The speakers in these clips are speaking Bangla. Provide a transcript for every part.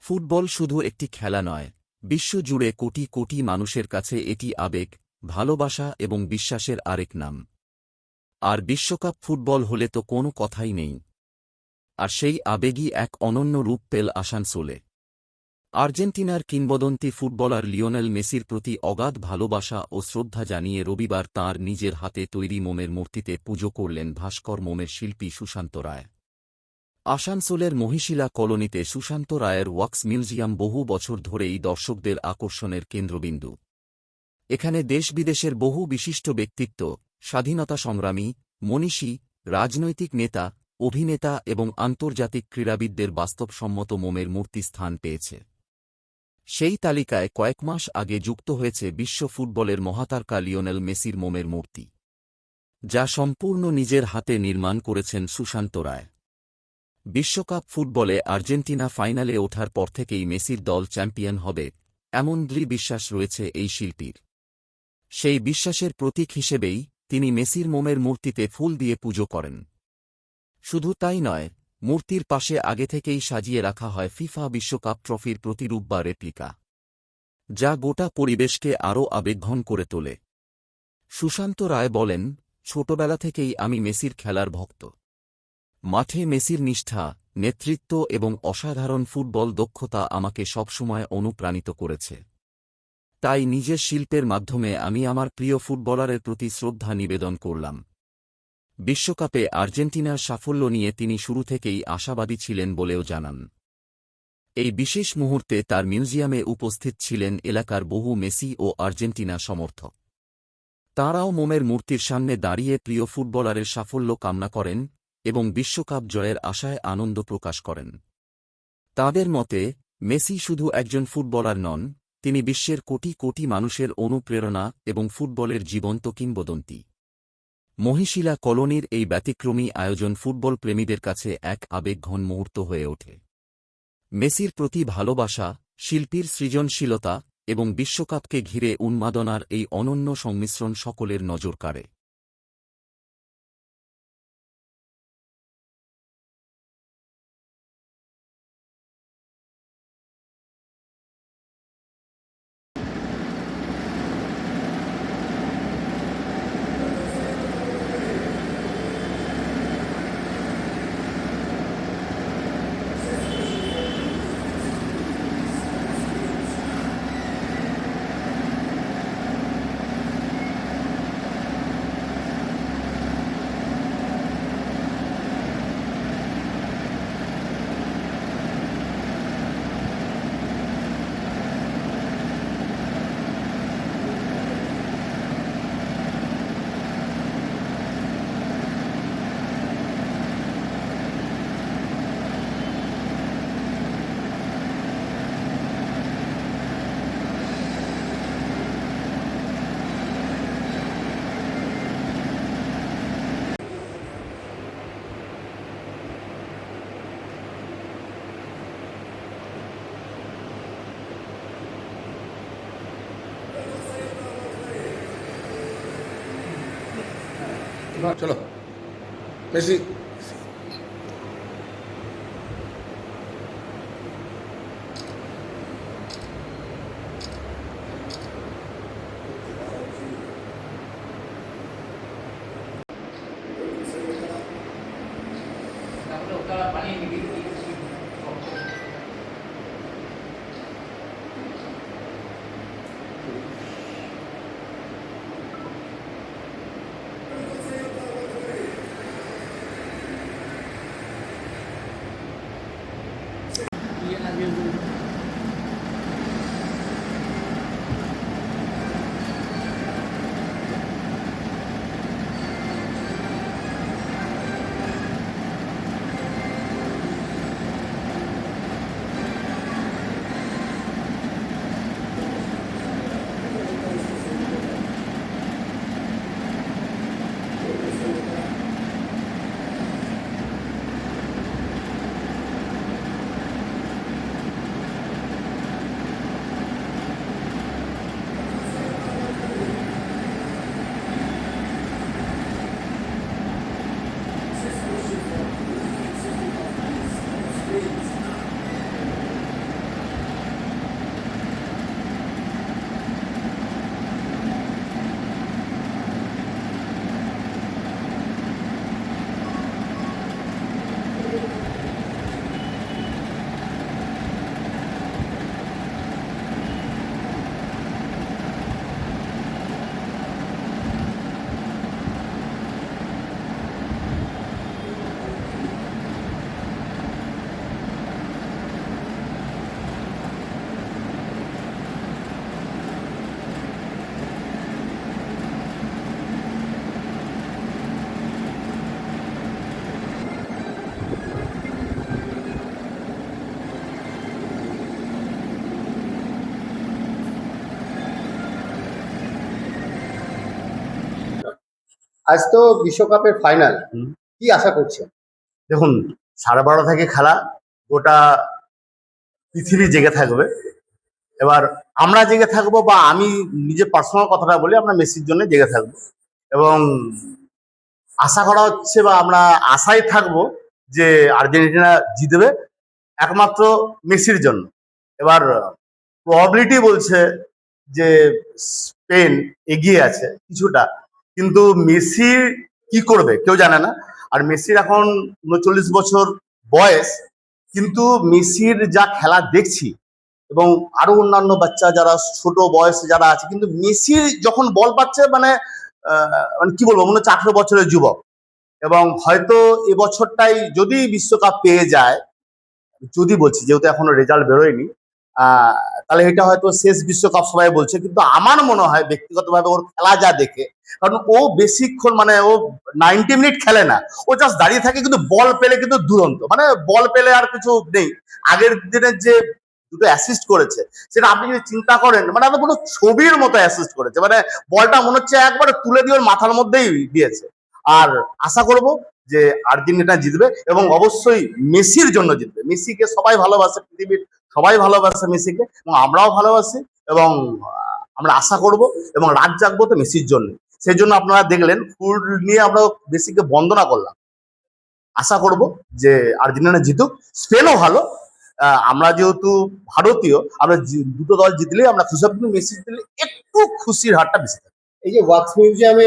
ফুটবল শুধু একটি খেলা নয়, বিশ্বজুড়ে কোটি কোটি মানুষের কাছে এটি আবেগ, ভালোবাসা এবং বিশ্বাসের আরেক নাম। আর বিশ্বকাপ ফুটবল হলে তো কোনো কথাই নেই। আর সেই আবেগই এক অনন্য রূপ পেল আসানসোলে। আর্জেন্টিনার কিংবদন্তি ফুটবলার লিওনেল মেসির প্রতি অগাধ ভালোবাসা ও শ্রদ্ধা জানিয়ে রবিবার তাঁর নিজের হাতে তৈরি মোমের মূর্তিতে পুজো করলেন ভাস্কর মোমের শিল্পী সুশান্ত রায়। আসানসোলের মহিশিলা কলোনিতে সুশান্ত রায়ের ওয়াক্স মিউজিয়াম বহু বছর ধরেই দর্শকদের আকর্ষণের কেন্দ্রবিন্দু। এখানে দেশ-বিদেশের বহু বিশিষ্ট ব্যক্তিত্ব, স্বাধীনতা সংগ্রামী, মনীষী, রাজনৈতিক নেতা, অভিনেতা এবং আন্তর্জাতিক ক্রীড়াবিদদের বাস্তবসম্মত মোমের মূর্তি স্থান পেয়েছে। সেই তালিকায় কয়েক মাস আগে যুক্ত হয়েছে বিশ্ব ফুটবলের মহাতারকা লিওনেল মেসির মোমের মূর্তি, যা সম্পূর্ণ নিজের হাতে নির্মাণ করেছেন সুশান্ত রায়। বিশ্বকাপ ফুটবলে আর্জেন্টিনা ফাইনালে ওঠার পর থেকেই মেসির দল চ্যাম্পিয়ন হবে, এমন দৃঢ় বিশ্বাস রয়েছে এই শিল্পীর। সেই বিশ্বাসের প্রতীক হিসেবেই তিনি মেসির মোমের মূর্তিতে ফুল দিয়ে পুজো করেন। শুধু তাই নয়, মূর্তির পাশে আগে থেকেই সাজিয়ে রাখা হয় ফিফা বিশ্বকাপ ট্রফির প্রতিরূপ বা রেপ্লিকা, যা গোটা পরিবেশকে আরও আবেগঘন করে তোলে। সুশান্ত রায় বলেন, ছোটবেলা থেকেই আমি মেসির খেলার ভক্ত। মাঠে মেসির নিষ্ঠা, নেতৃত্ব এবং অসাধারণ ফুটবল দক্ষতা আমাকে সবসময় অনুপ্রাণিত করেছে। তাই নিজের শিল্পের মাধ্যমে আমি আমার প্রিয় ফুটবলারের প্রতি শ্রদ্ধা নিবেদন করলাম। বিশ্বকাপে আর্জেন্টিনার সাফল্য নিয়ে তিনি শুরু থেকেই আশাবাদী ছিলেন বলেও জানান। এই বিশেষ মুহূর্তে তার মিউজিয়ামে উপস্থিত ছিলেন এলাকার বহু মেসি ও আর্জেন্টিনা সমর্থক। তাঁরাও মোমের মূর্তির সামনে দাঁড়িয়ে প্রিয় ফুটবলারের সাফল্য কামনা করেন এবং বিশ্বকাপ জয়ের আশায় আনন্দ প্রকাশ করেন। তাঁদের মতে, মেসি শুধু একজন ফুটবলার নন, তিনি বিশ্বের কোটি কোটি মানুষের অনুপ্রেরণা এবং ফুটবলের জীবন্ত কিংবদন্তি। মহিশিলা কলোনির এই ব্যতিক্রমী আয়োজন ফুটবল প্রেমীদের কাছে এক আবেগঘন মুহূর্ত হয়ে ওঠে। মেসির প্রতি ভালোবাসা, শিল্পীর সৃজনশীলতা এবং বিশ্বকাপকে ঘিরে উন্মাদনার এই অনন্য সংমিশ্রণ সকলের নজর কাড়ে। चलो मेसी আজ তো বিশ্বকাপের ফাইনাল, হুম। কি আশা করছেন? দেখুন, 12:30 থেকে খেলা, গোটা পৃথিবী জেগে থাকবে। এবার আমরা জেগে থাকবো, বা আমি নিজে পার্সোনাল কথাটা বলি, আমরা মেসির জন্য জেগে থাকবো। এবং আশা করা হচ্ছে, বা আমরা আশায় থাকবো যে আর্জেন্টিনা জিতবে, একমাত্র মেসির জন্য। এবার প্রবাবিলিটি বলছে যে স্পেন এগিয়ে আছে কিছুটা, কিন্তু মেসি কি করবে কেউ জানে না। আর মেসির এখন 39 বছর বয়স, কিন্তু মেসির যা খেলা দেখছি, এবং আরো অন্যান্য বাচ্চা যারা ছোট বয়সে যারা আছে, কিন্তু মেসি যখন বল পাচ্ছে, মানে কি বলবো, মনে হচ্ছে 18 বছরের যুবক। এবং হয়তো এবছরটাই যদি বিশ্বকাপ পেয়ে যায়, যদি বলছি যেহেতু এখনো রেজাল্ট বেরোয়নি, তাহলে এটা হয়তো শেষ বিশ্বকাপ সবাই বলছে, কিন্তু আমার মনে হয় ব্যক্তিগতভাবে ওর খেলা যা দেখে, কারণ ও বেশিক্ষণ, মানে ও 90 মিনিট খেলে না, ও জাস্ট দাঁড়িয়ে থাকে, কিন্তু বল পেলে কিন্তু দুরন্ত, মানে বল পেলে আর কিছু নেই। আগের দিনের যে দুটো অ্যাসিস্ট করেছে, সেটা আপনি যদি চিন্তা করেন, মানে আমার কোনো ছবির মতো অ্যাসিস্ট করেছে, মানে বলটা মনে হচ্ছে একবারে তুলে দিয়ে ওর মাথার মধ্যেই দিয়েছে। আর আশা করব যে আর্জেন্টিনা জিতবে, এবং অবশ্যই মেসির জন্য জিতবে। মেসিকে সবাই ভালোবাসে, পৃথিবীর সবাই ভালোবাসে মেসিকে, এবং আমরাও ভালোবাসি। এবং আমরা আশা করব এবং রাত জাগবো তো মেসির জন্য। সেই জন্য আপনারা দেখলেন ফুল নিয়ে আমরা মেসিকে বন্দনা করলাম। আশা করব যে আর্জেন্টিনা জিতুক, স্পেনও ভালো। আমরা যেহেতু ভারতীয়, আমরা দুটো দল জিতলেই আমরা খুশি হব, কিন্তু মেসি জিতলে একটু খুশির হারটা বেশি থাকে। এই যে ওয়াক্স মিউজিয়ামে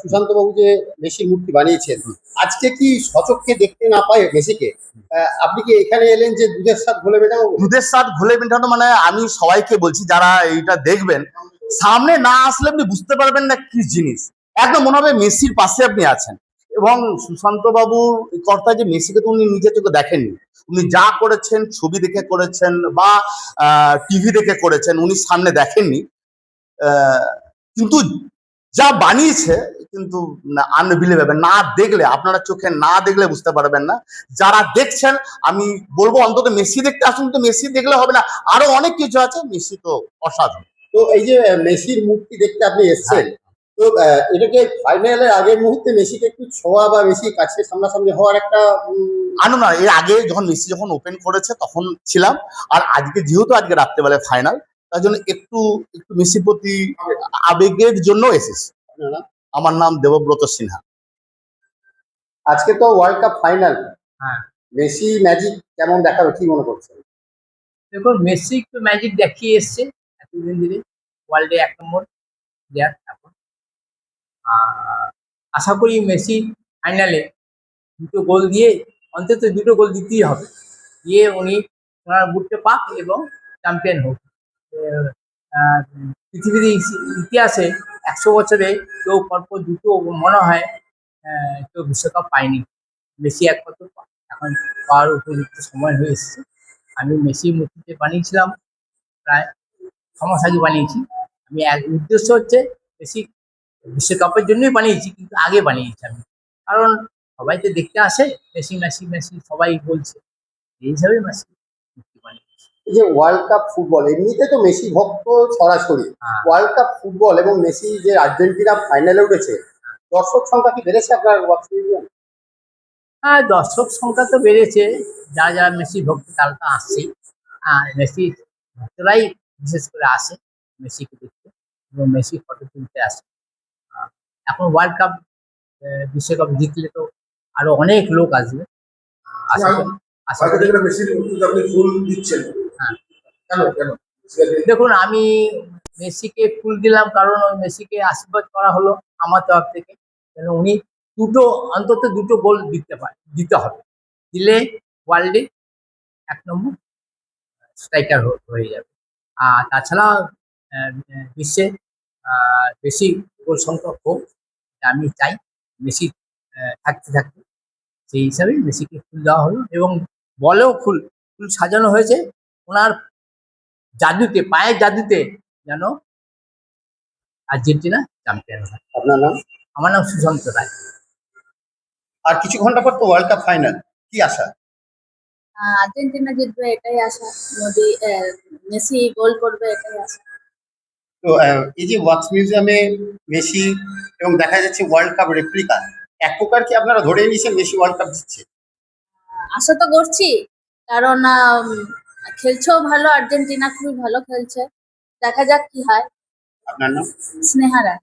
সুশান্ত বাবু যে মেসির মূর্তি বানিয়েছেন, আজকে কি সচক্ষে দেখতে না পায় মেসিকে, আপনি কি এখানে এলেন যে দুধের স্বাদ ঘোলে মেটাবো বলে? দুধের স্বাদ ঘোলে মেটানো, মানে আমি সবাইকে বলছি যারা এইটা দেখবেন, সামনে না আসলে আপনি বুঝতে পারবেন না কি জিনিস। একদম মনে হবে মেসির পাশে আপনি আছেন। এবং সুশান্ত বাবুর কর্তা যে মেসিকে তো উনি নিজে চোখে দেখেননি, উনি যা করেছেন ছবি দেখে করেছেন, বা টিভি দেখে করেছেন, উনি সামনে দেখেননি। কিন্তু যা বানিয়েছে, কিন্তু আনবিলিভেবল। না দেখলে, আপনারা চোখে না দেখলে বুঝতে পারবেন না। যারা দেখছেন, আমি বলবো অন্তত মেসি দেখতে আসুন। তো মেসি দেখলে হবে না, আরো অনেক কিছু আছে। মেসি তো অসাধারণ। তো এই যে মেসির মূর্তি দেখতে আপনি এসেছেন, তো এটাকে ফাইনালের আগের মুহূর্তে মেসিকে একটু ছোঁয়া বা মেসি কাছে সামনাসামনি হওয়ার একটা না, এর আগে যখন মেসি যখন ওপেন করেছে তখন ছিলাম। আর আজকে যেহেতু আজকে রাত্রেবেলায় ফাইনাল, তার জন্য একটু একটু মেসির প্রতি আবেগের জন্য এসেছি। আমার নাম দেবব্রত সিনহা। আজকে তো ওয়ার্ল্ড কাপ ফাইনাল, হ্যাঁ, মেসি ম্যাজিক কেমন দেখাবে কি মনে করছেন? দেখুন মেসি তো ম্যাজিক দেখিয়ে এসছে এতদিন ধরে, ওয়ার্ল্ডে 1 নম্বর প্লেয়ার এখন। আশা করি মেসি ফাইনালে দুটো গোল দিয়ে, অন্তত দুটো গোল দিতেই হবে, দিয়ে উনি ওনার বুটটা পাক এবং চ্যাম্পিয়ন হোক। আহ, পৃথিবীর ইতিহাসে 100 বছরে কেউ পরপর দুটো মনে হয় কেউ বিশ্বকাপ পায়নি। মেসি একমাত্র এখন পাওয়ার উপযুক্ত সময় হয়ে এসছে। আমি মেসি মূর্তিতে বানিয়েছিলাম, প্রায় 6 মাস আগে বানিয়েছি। আমি এক উদ্দেশ্য হচ্ছে মেসি বিশ্বকাপের জন্যই বানিয়েছি, কিন্তু আগে বানিয়েছি আমি, কারণ সবাই তো দেখতে আসে, মেসি মেসি মেসি সবাই বলছে, এই হিসাবে মেসি মূর্তি বানিয়েছি। এই যে ওয়ার্ল্ড কাপ ফুটবল, এমনিতে তো মেসি ভক্ত ছড়াছড়ি, হ্যাঁ। ওয়ার্ল্ড কাপ ফুটবল এবং মেসি যে আর্জেন্টিনা ফাইনালে উঠেছে, দর্শক সংখ্যা কি বেড়েছে আপনার ওয়াক্স মিউজিয়াম? হ্যাঁ, দর্শক সংখ্যা তো বেড়েছে, যারা যারা মেসি ভক্ত তারা তো আসছেই। মেসি ভক্তরাই বিশেষ করে আসে মেসিকে দেখতে, এবং মেসি ফটো তুলতে আসে। আহ, এখন ওয়ার্ল্ড কাপ বিশ্বকাপ জিতলে তো আরো অনেক লোক আসবে। আশা করি আশা করি মেসির মূর্তিতে আপনি ফুল দিচ্ছেন, হ্যাঁ। কেন কেন? দেখুন, আমি মেসিকে ফুল দিলাম কারণ ওই মেসিকে আশীর্বাদ করা হলো আমার তরফ থেকে, যেন উনি অন্তত দুটো গোল দিতে হবে, দিলে ওয়ার্ল্ডে 1 নম্বর স্ট্রাইকার হয়ে যাবে। আর তাছাড়া বিশ্বে বেশি গোল সংখ্যক হোক, এটা আমি চাই। মেসি থাকতে থাকতে সেই হিসাবে মেসিকে ফুল দেওয়া হলো, এবং বলেও ফুল ফুল সাজানো হয়েছে ওনার জাদুতে, পায়ের জাদুতে, যেন আর্জেন্টিনা চ্যাম্পিয়ন হয়। আপনার নাম? আমার নাম সুশান্ত রায়। আর কিছু ঘন্টা পর তো ওয়ার্ল্ড কাপ ফাইনাল, কি আশা? আর্জেন্টিনা জিতবে এটাই আশা, মেসি গোল করবে এটাই আশা। তো এই যে ওয়াক্স মিউজিয়ামে মেসি এবং দেখা যাচ্ছে ওয়ার্ল্ড কাপ রেপ্লিকা, এক প্রকার কি আপনারা ধরে নিয়েছেন মেসি ওয়ার্ল্ড কাপ জিতছে? আশা তো করছি, কারণ খেলছেও ভালো, আর্জেন্টিনা খুবই ভালো খেলছে। দেখা যাক কি হয়। আপনার নাম? স্নেহা রায়।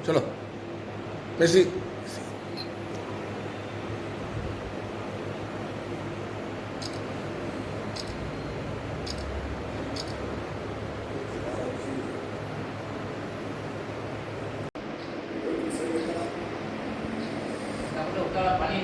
চলো মেসি। তারপরে ওটা পানি